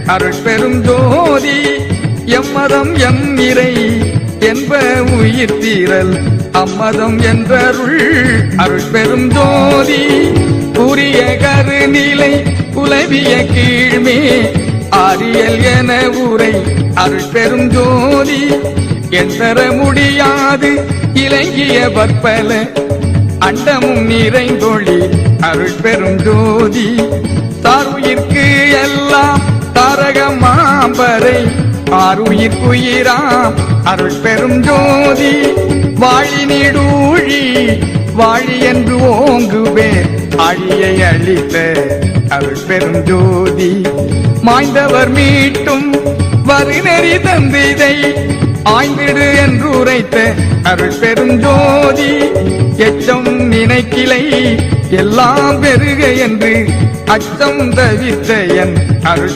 அருட்பெரும் ஜோதி எம்மதம் எம் இறை என்ப உயிர் தீரல் அம்மதம் என்றருள் அருட்பெரும் ஜோதி உரிய கருநிலை உலவிய கீழ்மே ஆரியல் என உரை அருட்பெரும் ஜோதி எந்தர முடியாது இலங்கிய பற்பல அண்டமும் நிறைந்தொழி அருட்பெரும் ஜோதி தாருயிர்க்கு எல்லாம் தாரகமாம்பரை ஆருயிர்க்குயிராம் அருட்பெரும் ஜோதி வாழி நீடூழி வாழி என்று ஓங்குவே ஆழியை அளித்த அருட்பெரும் ஜோதி மாய்ந்தவர் மீட்டும் வருநெறி தந்திதை ஆய்ந்திடு என்று உரைத்த அருட்பெரும் ஜோதி எச்சம் நினைக்கிளை எல்லாம் பெருக என்று அச்சம் தவிர்த்த என் அருள்